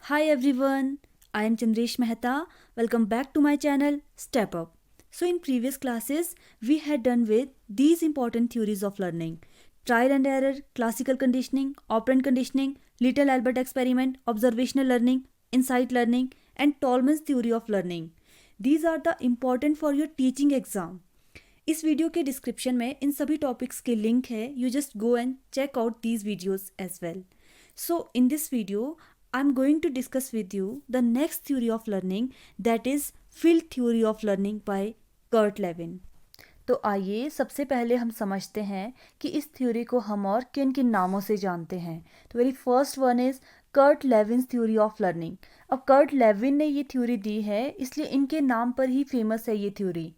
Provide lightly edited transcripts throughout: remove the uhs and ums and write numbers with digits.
Hi everyone, I am Chandresh Mehta. Welcome back to my channel Step Up. So in previous classes we had done with these important theories of learning: trial and error, classical conditioning, operant conditioning, Little Albert experiment, observational learning, insight learning and Tolman's theory of learning. These are the important for your teaching exam. इस video के description में इन सभी topics के link है. You just go and check out these videos as well. So in this video, I'm going to discuss with you the next theory of learning, that is field theory of learning by Kurt Lewin. तो आइए सबसे पहले हम समझते हैं कि इस theory को हम और किन किन नामों से जानते हैं. तो very first one is Kurt Lewin's theory of learning. अब कर्ट लेविन ने ये थ्योरी दी है इसलिए इनके नाम पर ही फेमस है ये theory.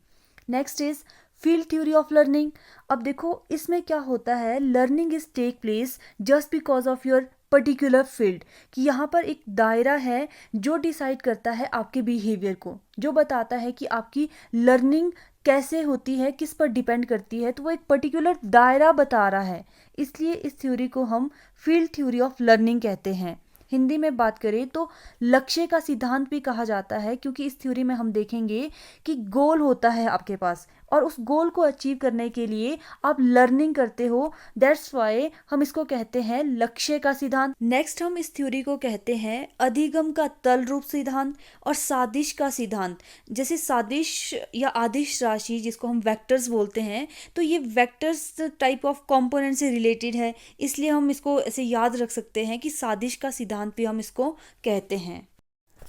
Next is field theory of learning. अब देखो इसमें क्या होता है, learning is take place just because of your particular field. कि यहाँ पर एक दायरा है जो डिसाइड करता है आपके बिहेवियर को, जो बताता है कि आपकी लर्निंग कैसे होती है, किस पर डिपेंड करती है. तो वो एक पर्टिकुलर दायरा बता रहा है, इसलिए इस थ्योरी को हम फील्ड थ्योरी ऑफ लर्निंग कहते हैं. हिंदी में बात करें तो लक्ष्य का सिद्धांत भी कहा जाता है, क्योंकि इस थ्योरी में हम देखेंगे कि गोल होता है आपके पास और उस गोल को अचीव करने के लिए आप लर्निंग करते हो. दैट्स वाई हम इसको कहते हैं लक्ष्य का सिद्धांत. नेक्स्ट हम इस थ्योरी को कहते हैं अधिगम का तल रूप सिद्धांत और सादिश का सिद्धांत. जैसे सादिश या आदिश राशि जिसको हम वेक्टर्स बोलते हैं, तो ये वेक्टर्स टाइप ऑफ कंपोनेंट से रिलेटेड है, इसलिए हम इसको ऐसे याद रख सकते हैं कि सादिश का सिद्धांत भी हम इसको कहते हैं.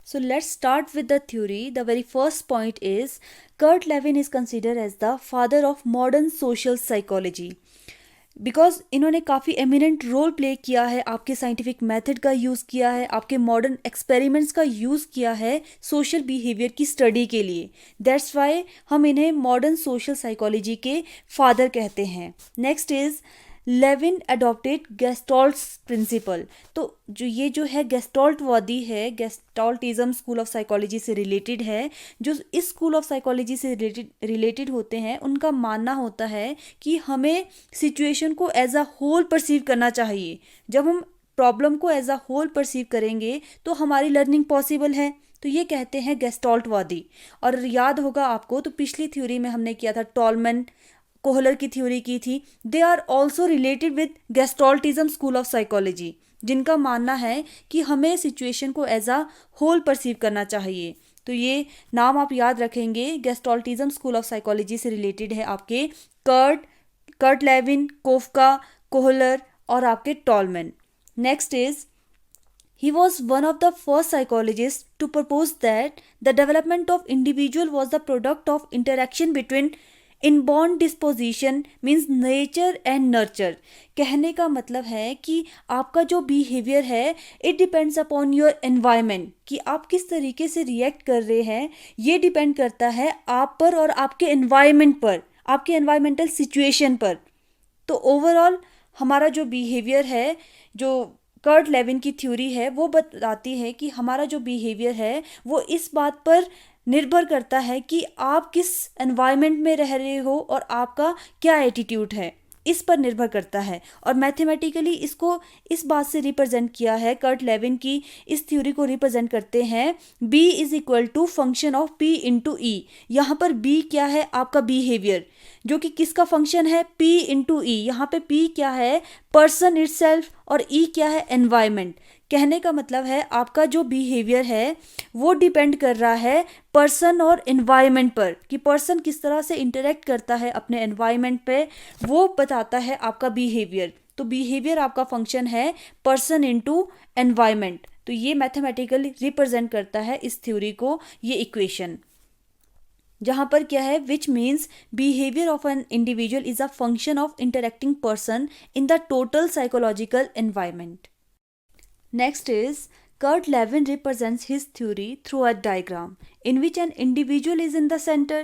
So let's start with the theory. The very first point is Kurt Lewin is considered as the father of modern social psychology. Because इन्होंने काफ़ी एमिनेंट रोल प्ले किया है, आपके साइंटिफिक मेथड का यूज़ किया है, आपके मॉडर्न एक्सपेरिमेंट्स का यूज़ किया है सोशल बिहेवियर की स्टडी के लिए. दैट्स वाई हम इन्हें मॉडर्न सोशल साइकोलॉजी के फादर कहते हैं. Next is Lewin adopted Gestalt's principle. तो ये जो है गेस्टॉल्टवादी है, गेस्टॉल्टिज्म स्कूल ऑफ साइकोलॉजी से रिलेटेड है. जो इस स्कूल ऑफ साइकोलॉजी से रिलेटेड होते हैं उनका मानना होता है कि हमें सिचुएशन को एज अ होल परसीव करना चाहिए. जब हम प्रॉब्लम को एज अ होल परसीव करेंगे तो हमारी लर्निंग पॉसिबल है. तो ये कहते हैं गेस्टॉल्टवादी. और याद होगा आपको, तो पिछली थ्योरी में हमने किया था टॉलमैन कोहलर की थ्योरी की थी. They are also related with Gestaltism school of psychology, जिनका मानना है कि हमें सिचुएशन को एज अ होल परसीव करना चाहिए. तो ये नाम आप याद रखेंगे. गेस्टॉल्टिज्म स्कूल ऑफ साइकोलॉजी से रिलेटेड है आपके कर्ट लेविन, कोफका, कोहलर और आपके tall man. Next is he was one of the first psychologists to propose that the development of individual was the product of interaction between inborn disposition means nature and nurture. कहने का मतलब है कि आपका जो behaviour है it depends upon your environment. कि आप किस तरीके से रिएक्ट कर रहे हैं ये डिपेंड करता है आप पर और आपके एनवायरनमेंट पर, आपके एनवायरमेंटल सिचुएशन पर. तो ओवरऑल हमारा जो बिहेवियर है, जो कर्ट लेविन की थ्योरी है, वो बताती है कि हमारा जो बिहेवियर है वो इस बात पर निर्भर करता है कि आप किस एनवायरनमेंट में रह रहे हो और आपका क्या एटीट्यूड है, इस पर निर्भर करता है. और मैथमेटिकली इसको इस बात से रिप्रेजेंट किया है, कर्ट लेविन की इस थ्योरी को रिप्रेजेंट करते हैं B is equal to function of P into E. यहाँ पर B क्या है, आपका बिहेवियर, जो कि किसका फंक्शन है, P इंटू E. यहाँ पे P क्या है, पर्सन इटसेल्फ, और E क्या है, एनवायरनमेंट. कहने का मतलब है आपका जो बिहेवियर है वो डिपेंड कर रहा है पर्सन और एनवायरनमेंट पर, कि पर्सन किस तरह से इंटरेक्ट करता है अपने एनवायरनमेंट पे, वो बताता है आपका बिहेवियर. तो बिहेवियर आपका फंक्शन है पर्सन इनटू एनवायरनमेंट. तो ये मैथमेटिकली रिप्रेजेंट करता है इस थ्योरी को ये इक्वेशन, जहाँ पर क्या है, which means behaviour of an individual is a function of interacting person in the total psychological environment. Next is Kurt Lewin represents his theory through a diagram in which an individual is in the center.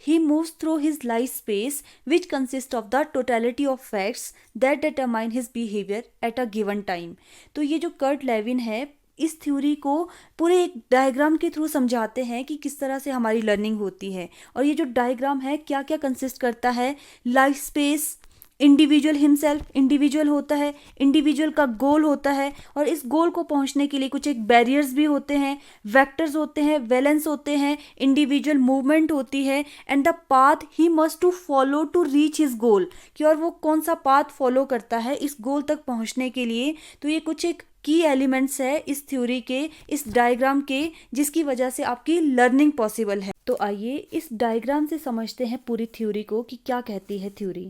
He moves through his life space, which consists of the totality of facts that determine his behavior at a given time. तो ये जो Kurt Lewin है इस theory को पूरे एक diagram के through समझाते हैं कि किस तरह से हमारी लर्निंग होती है. और ये जो डायग्राम है क्या क्या कंसिस्ट करता है, life space, individual himself, individual होता है, इंडिविजुअल का गोल होता है, और इस गोल को पहुंचने के लिए कुछ एक बैरियर्स भी होते हैं, वेक्टर्स होते हैं, वैलेंस होते हैं, इंडिविजुअल मूवमेंट होती है, and the path he must to follow to reach his goal, कि और वो कौन सा पाथ फॉलो करता है इस गोल तक पहुंचने के लिए। तो ये कुछ एक की एलिमेंट्स है इस थ्योरी के, इस डायग्राम के, जिसकी वजह से आपकी लर्निंग पॉसिबल है। तो आइए इस डायग्राम से समझते हैं पूरी थ्योरी को कि क्या कहती है थ्योरी।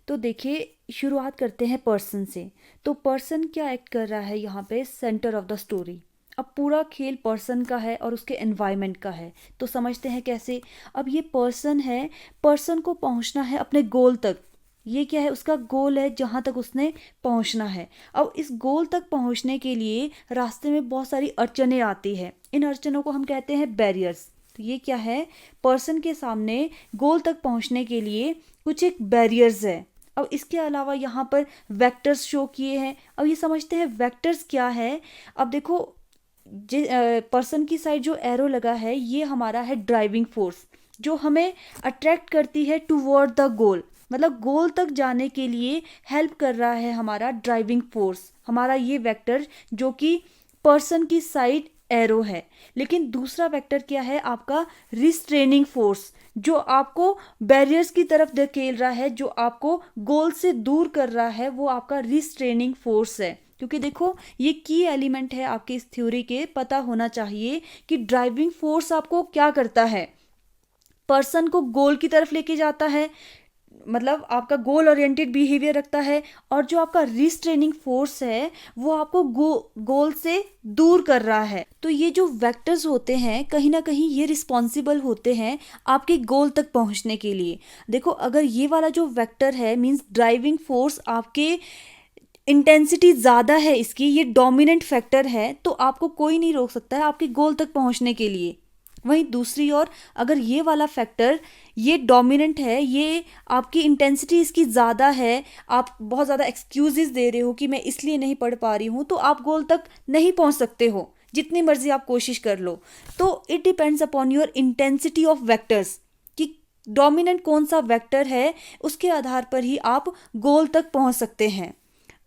तो देखिए, शुरुआत करते हैं पर्सन से। तो पर्सन क्या एक्ट कर रहा है यहाँ पे, सेंटर ऑफ द स्टोरी। अब पूरा खेल पर्सन का है और उसके एनवायरनमेंट का है। तो समझते हैं कैसे। अब ये पर्सन है, पर्सन को पहुँचना है अपने गोल तक। ये क्या है, उसका गोल है जहाँ तक उसने पहुँचना है। अब इस गोल तक पहुँचने के लिए रास्ते में बहुत सारी अड़चनें आती है। इन अड़चनों को हम कहते हैं बैरियर्स। तो ये क्या है, पर्सन के सामने गोल तक पहुँचने के लिए कुछ एक बैरियर्स है। अब इसके अलावा यहाँ पर वेक्टर्स शो किए हैं। अब ये समझते हैं वेक्टर्स क्या है। अब देखो, पर्सन की साइड जो एरो लगा है ये हमारा है ड्राइविंग फोर्स, जो हमें अट्रैक्ट करती है टूवर्ड द गोल, मतलब गोल तक जाने के लिए हेल्प कर रहा है हमारा ड्राइविंग फोर्स, हमारा ये वेक्टर जो कि पर्सन की साइड एरो है। लेकिन दूसरा वेक्टर क्या है आपका, रिस्ट्रेनिंग फोर्स, जो आपको बैरियर्स की तरफ धकेल रहा है, जो आपको गोल से दूर कर रहा है, वो आपका रिस्ट्रेनिंग फोर्स है। क्योंकि देखो, ये की एलिमेंट है आपके इस थ्योरी के, पता होना चाहिए कि ड्राइविंग फोर्स आपको क्या करता है, पर्सन को गोल की तरफ लेके जाता है, मतलब आपका गोल ओरिएंटेड बिहेवियर रखता है, और जो आपका रिस्ट्रेनिंग फोर्स है वो आपको गोल से दूर कर रहा है। तो ये जो वेक्टर्स होते हैं कहीं ना कहीं ये रिस्पॉन्सिबल होते हैं आपके गोल तक पहुंचने के लिए। देखो, अगर ये वाला जो वेक्टर है मींस ड्राइविंग फोर्स, आपके इंटेंसिटी ज़्यादा है इसकी, ये डोमिनेंट फैक्टर है, तो आपको कोई नहीं रोक सकता है आपके गोल तक पहुंचने के लिए। वहीं दूसरी ओर अगर ये वाला फैक्टर ये डोमिनेंट है, ये आपकी इंटेंसिटी इसकी ज़्यादा है, आप बहुत ज़्यादा एक्सक्यूजेस दे रहे हो कि मैं इसलिए नहीं पढ़ पा रही हूँ, तो आप गोल तक नहीं पहुँच सकते हो जितनी मर्जी आप कोशिश कर लो। तो it depends upon your intensity of vectors, कि डोमिनेंट कौन सा वेक्टर है, उसके आधार पर ही आप गोल तक पहुँच सकते हैं।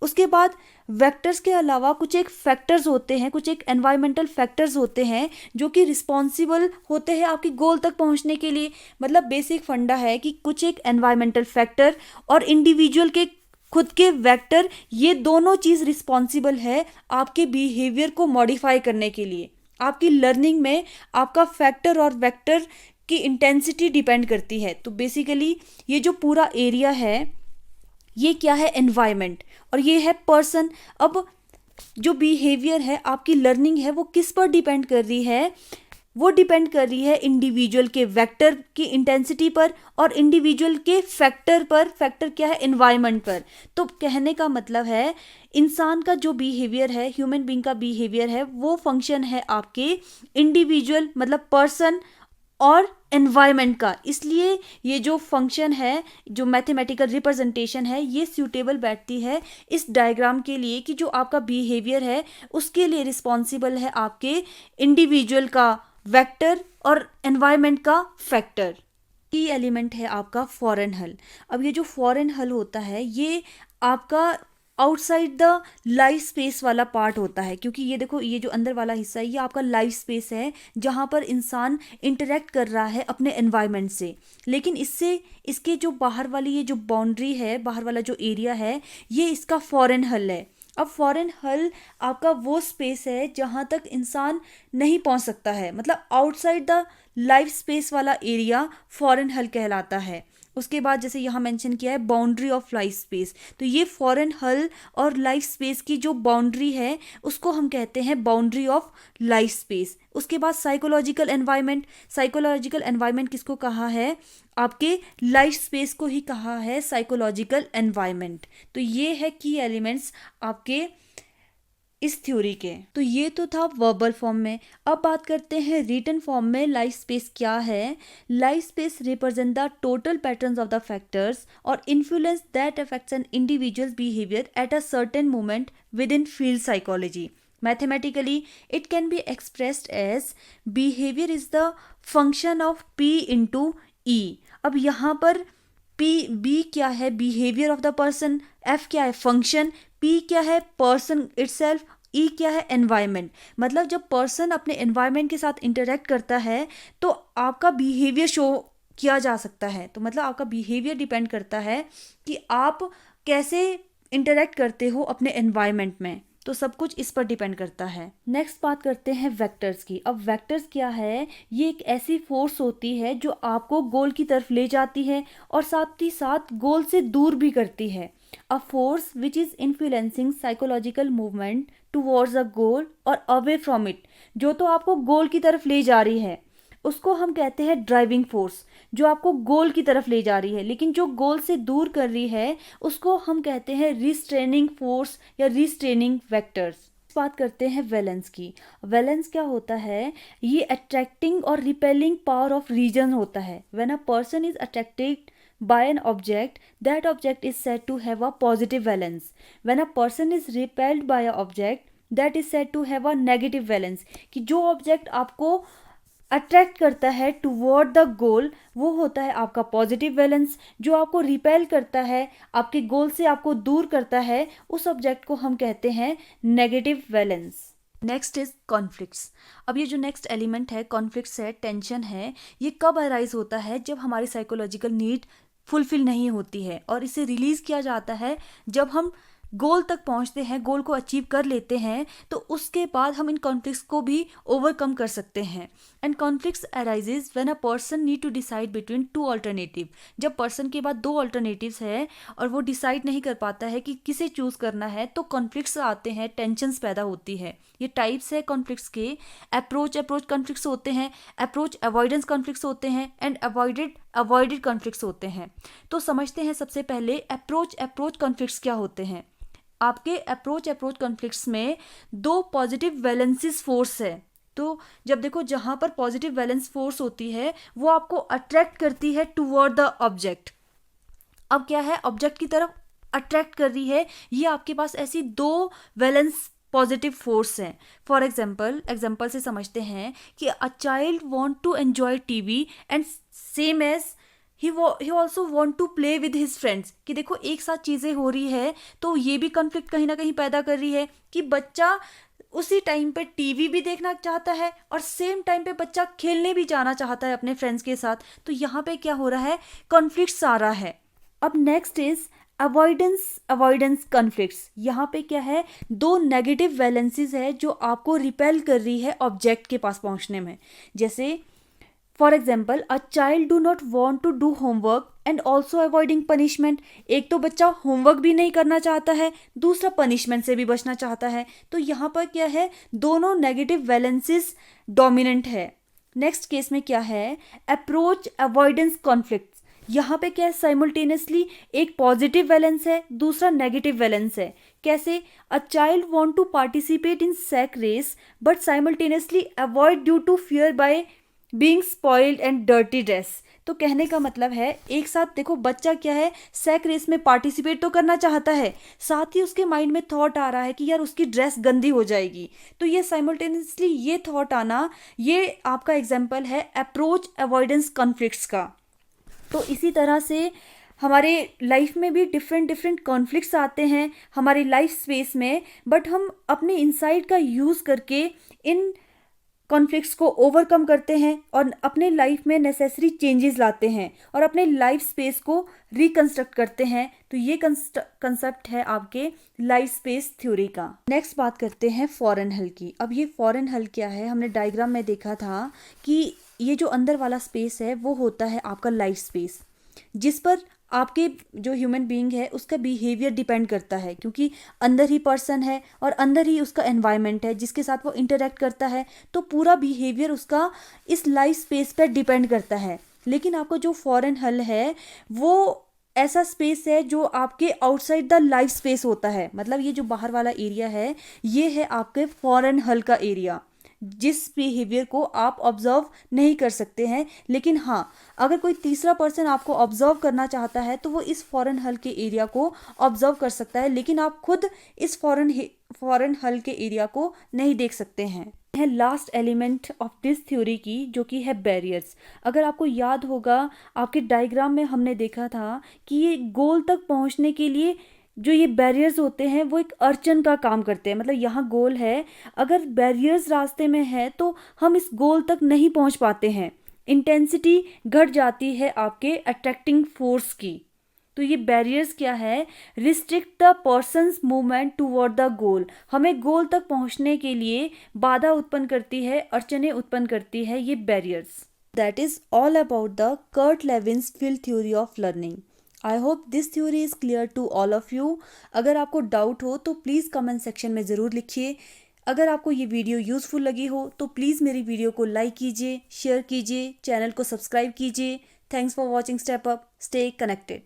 उसके बाद वेक्टर्स के अलावा कुछ एक फैक्टर्स होते हैं, कुछ एक एनवायरमेंटल फैक्टर्स होते हैं जो कि रिस्पॉन्सिबल होते हैं आपकी गोल तक पहुंचने के लिए। मतलब बेसिक फंडा है कि कुछ एक एनवायरमेंटल फैक्टर और इंडिविजुअल के खुद के वेक्टर, ये दोनों चीज़ रिस्पॉन्सिबल है आपके बिहेवियर को मॉडिफाई करने के लिए। आपकी लर्निंग में आपका फैक्टर और वेक्टर की इंटेंसिटी डिपेंड करती है। तो बेसिकली ये जो पूरा एरिया है ये क्या है, एनवायरनमेंट, और ये है पर्सन। अब जो बिहेवियर है, आपकी लर्निंग है, वो किस पर डिपेंड कर रही है, वो डिपेंड कर रही है इंडिविजुअल के वेक्टर की इंटेंसिटी पर और इंडिविजुअल के फैक्टर पर। फैक्टर क्या है, एनवायरनमेंट पर। तो कहने का मतलब है इंसान का जो बिहेवियर है, ह्यूमन बीइंग का बिहेवियर है, वो फंक्शन है आपके इंडिविजुअल मतलब पर्सन और एनवायरनमेंट का। इसलिए ये जो फंक्शन है, जो मैथमेटिकल रिप्रेजेंटेशन है, ये सूटेबल बैठती है इस डायग्राम के लिए कि जो आपका बिहेवियर है उसके लिए रिस्पॉन्सिबल है आपके इंडिविजुअल का वेक्टर और एनवायरनमेंट का फैक्टर। की एलिमेंट है आपका फॉरेन हल। अब ये जो फॉरेन हल होता है ये आपका आउटसाइड द लाइफ स्पेस वाला पार्ट होता है, क्योंकि ये देखो, ये जो अंदर वाला हिस्सा है ये आपका लाइफ स्पेस है जहाँ पर इंसान इंटरेक्ट कर रहा है अपने एनवायरनमेंट से। लेकिन इससे इसके जो बाहर वाली ये जो बाउंड्री है, बाहर वाला जो एरिया है, ये इसका फॉरेन हल है। अब फॉरेन हल आपका वो स्पेस है जहाँ तक इंसान नहीं पहुँच सकता है, मतलब आउटसाइड द लाइफ स्पेस वाला एरिया फॉरेन हल कहलाता है। उसके बाद जैसे यहाँ मेंशन किया है बाउंड्री ऑफ लाइफ स्पेस, तो ये फॉरेन हल और लाइफ स्पेस की जो बाउंड्री है उसको हम कहते हैं बाउंड्री ऑफ लाइफ स्पेस। उसके बाद साइकोलॉजिकल एनवायरनमेंट। साइकोलॉजिकल एनवायरनमेंट किसको कहा है, आपके लाइफ स्पेस को ही कहा है साइकोलॉजिकल एनवायरनमेंट। तो ये है की एलिमेंट्स आपके इस थ्योरी के। तो ये तो था वर्बल फॉर्म में। अब बात करते हैं रिटन फॉर्म में लाइफ स्पेस क्या है। Life space represent the total patterns of the factors और influence that affects an individual's behaviour at a certain moment with in field psychology. Mathematically, it can be expressed as behavior is the function of P into E. अब यहाँ पर B क्या है, behaviour of the person, F क्या है, function, P क्या है, person itself, ई क्या है, एनवायरनमेंट। मतलब जब पर्सन अपने एनवायरनमेंट के साथ इंटरेक्ट करता है तो आपका बिहेवियर शो किया जा सकता है। तो मतलब आपका बिहेवियर डिपेंड करता है कि आप कैसे इंटरेक्ट करते हो अपने एनवायरनमेंट में, तो सब कुछ इस पर डिपेंड करता है। नेक्स्ट बात करते हैं वेक्टर्स की। अब वेक्टर्स क्या है, ये एक ऐसी फोर्स होती है जो आपको गोल की तरफ ले जाती है और साथ ही साथ गोल से दूर भी करती है। A force which is influencing psychological movement towards a goal और अवे फ्रॉम इट, जो तो आपको गोल की तरफ ले जा रही है उसको हम कहते हैं ड्राइविंग फोर्स, जो आपको गोल की तरफ ले जा रही है। लेकिन जो गोल से दूर कर रही है उसको हम कहते हैं रिस्ट्रेनिंग फोर्स या रिस्ट्रेनिंग वेक्टर्स। बात करते हैं वैलेंस की। वैलेंस क्या होता है, ये अट्रैक्टिंग और रिपेलिंग पावर ऑफ रीजन होता है। When a person is attracted by an object, that object is said to have a positive valence. When a person is repelled by an object, that is said to have a negative valence. कि जो object आपको attract करता है toward the goal वो होता है आपका positive valence, जो आपको रिपेल करता है, आपके गोल से आपको दूर करता है, उस ऑब्जेक्ट को हम कहते हैं negative valence. Next is conflicts. अब ये जो नेक्स्ट एलिमेंट है कॉन्फ्लिक्ट्स है, टेंशन है, ये कब अराइज होता है, जब हमारी साइकोलॉजिकल नीड फुलफिल नहीं होती है, और इसे रिलीज किया जाता है जब हम गोल तक पहुंचते हैं, गोल को अचीव कर लेते हैं, तो उसके बाद हम इन कॉन्फ्लिक्ट्स को भी ओवरकम कर सकते हैं। And conflicts arises when a person need to decide between two alternative. जब पर्सन के पास दो अल्टरनेटिव्स है और वो डिसाइड नहीं कर पाता है कि किसे चूज करना है, तो कॉन्फ्लिक्ट्स आते हैं, टेंशन्स पैदा होती है। ये टाइप्स है कॉन्फ्लिक्ट्स के। अप्रोच कॉन्फ्लिक्ट्स होते हैं, अप्रोच अवॉइडेंस कॉन्फ्लिक्ट्स होते हैं, एंड अवॉइडेड कॉन्फ्लिक्ट्स होते हैं। तो समझते हैं सबसे पहले अप्रोच कॉन्फ्लिक्ट्स क्या होते हैं। आपके अप्रोच कॉन्फ्लिक्ट्स में दो पॉजिटिव वैलेंसिस फोर्स है। तो जब देखो जहां पर पॉजिटिव वैलेंस फोर्स होती है वो आपको अट्रैक्ट करती है टुवर्ड द ऑब्जेक्ट। अब क्या है, ऑब्जेक्ट की तरफ अट्रैक्ट कर रही है, ये आपके पास ऐसी दो वैलेंस पॉजिटिव फोर्स हैं। फॉर एग्जाम्पल से समझते हैं कि a child want to enjoy TV and same as he also want to play with his friends. कि देखो एक साथ चीज़ें हो रही है तो ये भी कॉन्फ्लिक्ट कहीं ना कहीं पैदा कर रही है कि बच्चा उसी टाइम पे टीवी भी देखना चाहता है और सेम टाइम पे बच्चा खेलने भी जाना चाहता है अपने फ्रेंड्स के साथ। तो यहाँ पे क्या हो रहा है, कॉन्फ्लिक्ट्स आ रहा है। अब नेक्स्ट इज अवॉइडेंस कॉन्फ्लिक्ट्स। यहाँ पे क्या है, दो नेगेटिव वैलेंसीज है जो आपको रिपेल कर रही है ऑब्जेक्ट के पास पहुंचने में। जैसे for example a child do not want to do homework and also avoiding punishment. एक तो बच्चा होमवर्क भी नहीं करना चाहता है, दूसरा पनिशमेंट से भी बचना चाहता है। तो यहाँ पर क्या है, दोनों नेगेटिव वैलेंसीज डोमिनेंट है। नेक्स्ट केस में क्या है, अप्रोच अवॉइडेंस कॉन्फ्लिक्ट। यहाँ पे क्या है, साइमल्टेनियसली एक पॉजिटिव वैलेंस है, दूसरा नेगेटिव वैलेंस है। कैसे, a child want to participate in sack race but simultaneously avoid due to fear by being spoiled and dirty dress. तो कहने का मतलब है एक साथ देखो बच्चा क्या है, सैक रेस में पार्टिसिपेट तो करना चाहता है, साथ ही उसके माइंड में थॉट आ रहा है कि यार उसकी ड्रेस गंदी हो जाएगी। तो ये साइमल्टेनियसली ये थॉट आना, ये आपका एग्जाम्पल है अप्रोच अवॉइडेंस कॉन्फ्लिक्ट्स का। तो इसी तरह से हमारे लाइफ में भी डिफरेंट कॉन्फ्लिक्ट्स आते हैं हमारी लाइफ स्पेस में, बट हम अपने इनसाइट का यूज़ करके इन कॉन्फ्लिक्ट्स को ओवरकम करते हैं और अपने लाइफ में नेसेसरी चेंजेस लाते हैं और अपने लाइफ स्पेस को रिकंस्ट्रक्ट करते हैं। तो ये कंसेप्ट है आपके लाइफ स्पेस थ्योरी का। नेक्स्ट बात करते हैं फॉरेन हल की। अब ये फॉरेन हल क्या है, हमने डायग्राम में देखा था कि ये जो अंदर वाला स्पेस है वो होता है आपका लाइफ स्पेस, जिस पर आपके जो ह्यूमन बीइंग है उसका बिहेवियर डिपेंड करता है, क्योंकि अंदर ही पर्सन है और अंदर ही उसका एनवायरनमेंट है जिसके साथ वो इंटरेक्ट करता है। तो पूरा बिहेवियर उसका इस लाइफ स्पेस पर डिपेंड करता है। लेकिन आपका जो फॉरेन हल है वो ऐसा स्पेस है जो आपके आउटसाइड द लाइफ स्पेस होता है। मतलब ये जो बाहर वाला एरिया है ये है आपके फॉरेन हल का एरिया। जिस बिहेवियर को आप ऑब्जर्व नहीं कर सकते हैं। लेकिन हाँ, अगर कोई तीसरा पर्सन आपको ऑब्जर्व करना चाहता है तो वो इस फॉरेन हल के एरिया को ऑब्जर्व कर सकता है, लेकिन आप खुद इस फॉरेन हल के एरिया को नहीं देख सकते हैं। है last element of this theory की, जो कि है बैरियर्स। अगर आपको याद होगा, आपके डायग्राम में हमने देखा था कि ये गोल तक पहुंचने के लिए जो ये बैरियर्स होते हैं वो एक अर्चन का काम करते हैं। मतलब यहाँ गोल है, अगर बैरियर्स रास्ते में है तो हम इस गोल तक नहीं पहुंच पाते हैं, इंटेंसिटी घट जाती है आपके अट्रैक्टिंग फोर्स की। तो ये बैरियर्स क्या है, restrict the persons movement toward the goal. हमें गोल तक पहुंचने के लिए बाधा उत्पन्न करती है, अड़चने उत्पन्न करती है ये barriers. That is all about the Kurt Lewin's field theory of learning. I hope this theory is clear to all of you. अगर आपको डाउट हो तो प्लीज़ कमेंट सेक्शन में ज़रूर लिखिए। अगर आपको ये वीडियो यूज़फुल लगी हो तो प्लीज़ मेरी वीडियो को लाइक कीजिए, शेयर कीजिए, चैनल को सब्सक्राइब कीजिए। Thanks for watching step up. Stay connected.